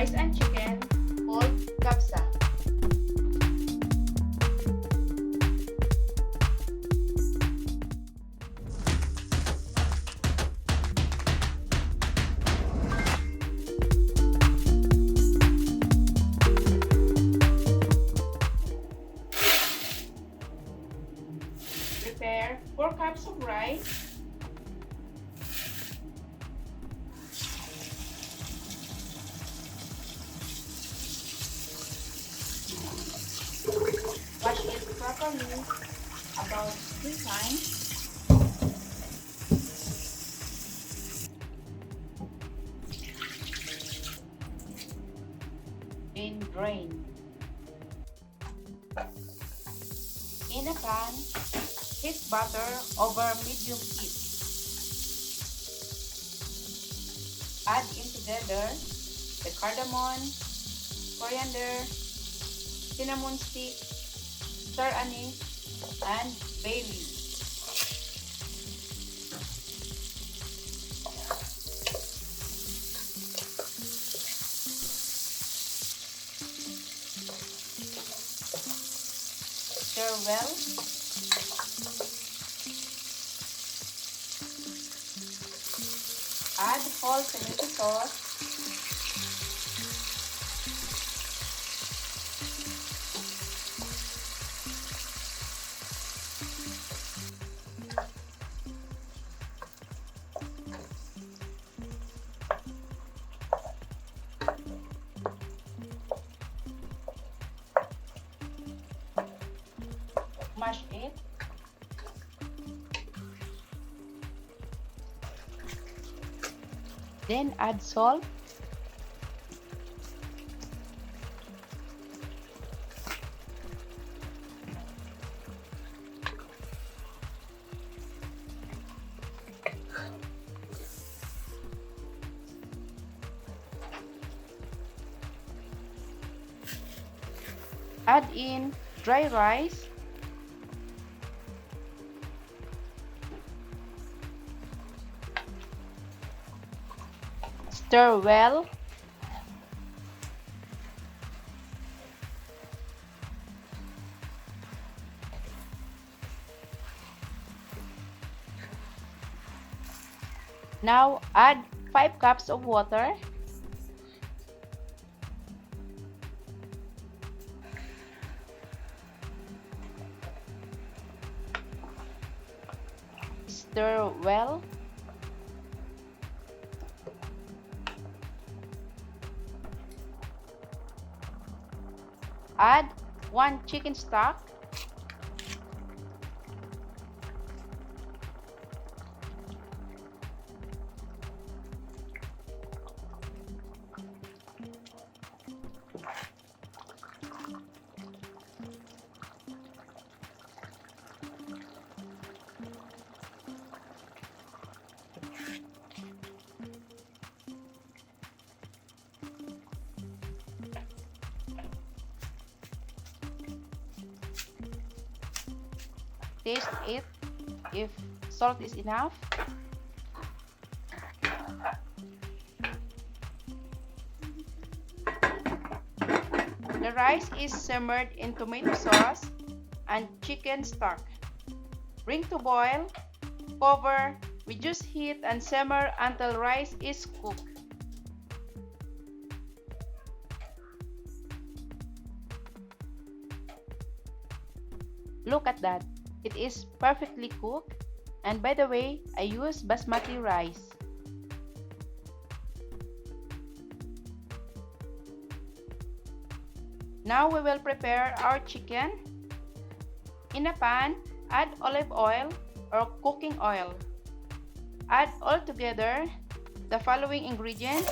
rice and chicken called kabsa. Prepare 4 cups of rice, wash it properly about 3 times. Then drain. In a pan, heat butter over medium heat. Add in together the cardamom, coriander, cinnamon stick, star anise, and bay leaf. Stir well. Add whole tomato sauce. Mash it. Then add salt, add in dry rice, stir well. Now add 5 cups of water. Stir well. Add 1 chicken stock. Taste it if salt is enough. The rice is simmered in tomato sauce and chicken stock. Bring to boil, cover, reduce heat and simmer until rice is cooked. Look at that. It is perfectly cooked, and by the way, I use basmati rice. Now we will prepare our chicken. In a pan, add olive oil or cooking oil. Add all together the following ingredients: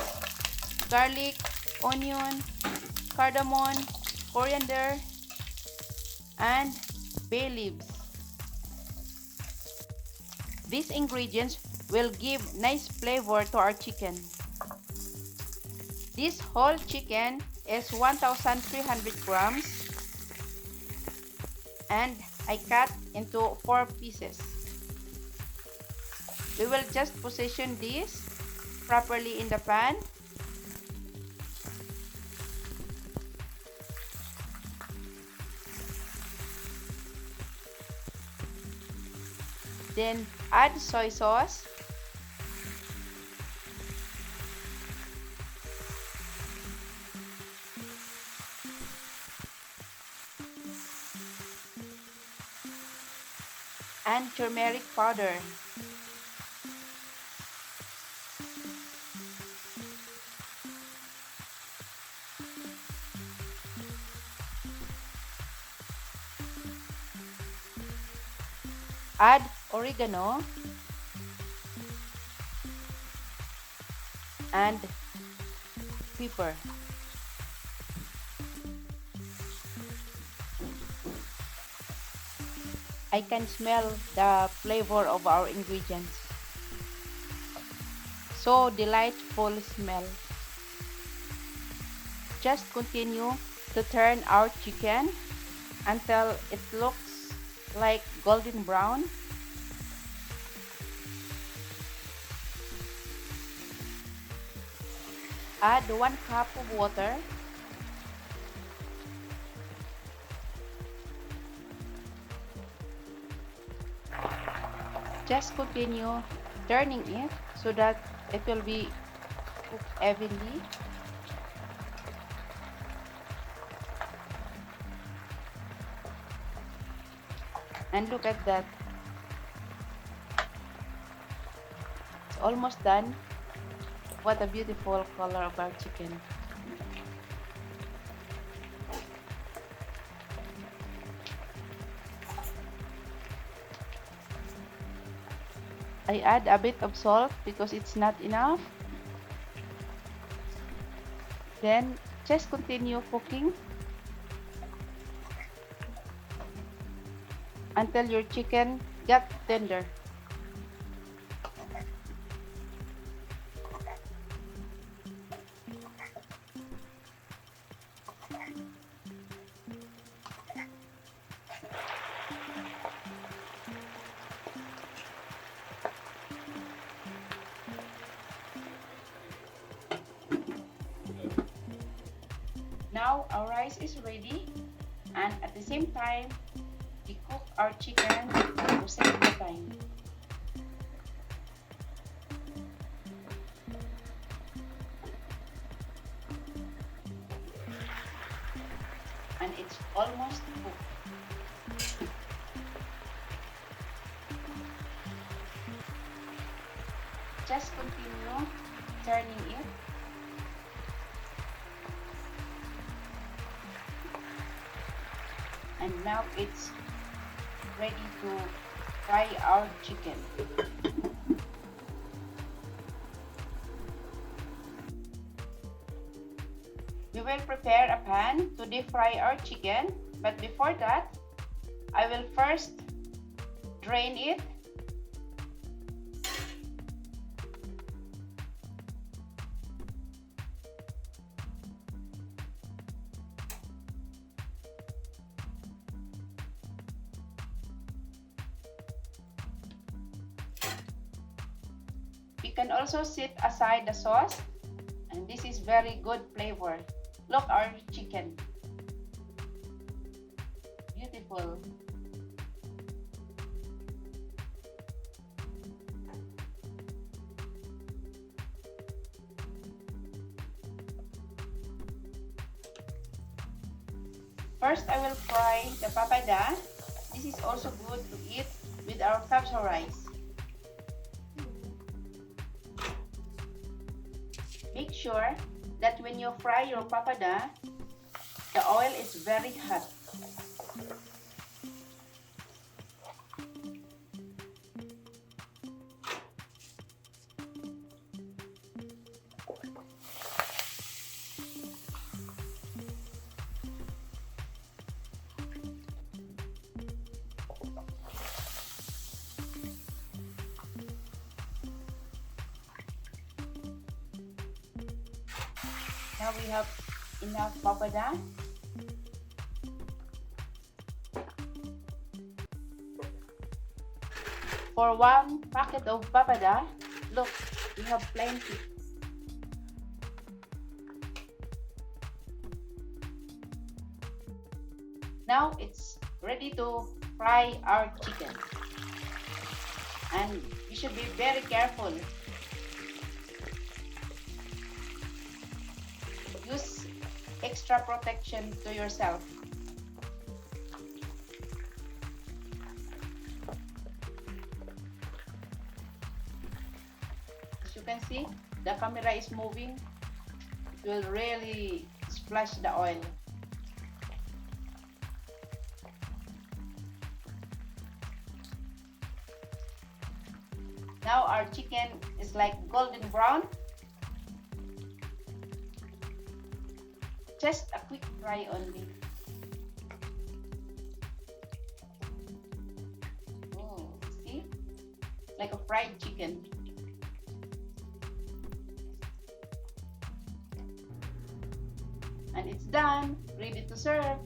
garlic, onion, cardamom, coriander, and bay leaves. These ingredients will give nice flavor to our chicken. This whole chicken is 1,300 grams and I cut into 4 pieces. We will just position this properly in the pan. Then add soy sauce. And turmeric powder. Add oregano and pepper. I can smell the flavor of our ingredients. So delightful smell. Just continue to turn our chicken until it looks like golden brown. Add 1 cup of water. Just continue turning it so that it will be cooked evenly. And look at that. It's almost done. What a beautiful color of our chicken. I add a bit of salt because it's not enough. Then just continue cooking until your chicken got tender. Now our rice is ready, and at the same time we cook our chicken to save the time. And it's almost cooked. Just continue turning it. And now it's ready to fry our chicken. We will prepare a pan to deep fry our chicken, but before that, I will first drain it. You can also set aside the sauce, and this is very good flavor. Look our chicken. Beautiful. First, I will fry the papada. This is also good to eat with our kabsa rice. Make sure that when you fry your papada, the oil is very hot. Now we have enough papada. For 1 packet of papada, look, we have plenty. Now it's ready to fry our chicken. and you should be very careful. Use extra protection to yourself. As you can see, the camera is moving. It will really splash the oil. Now our chicken is like golden brown. Just a quick fry only. Oh, see? Like a fried chicken. And it's done, ready to serve.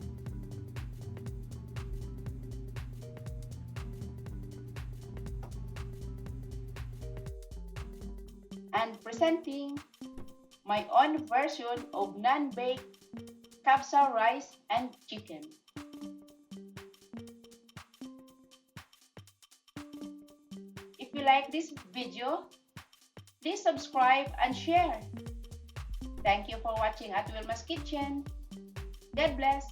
And presenting my own version of non-baked Kabsa rice and chicken. If you like this video, please subscribe and share. Thank you for watching at Wilma's Kitchen. God bless.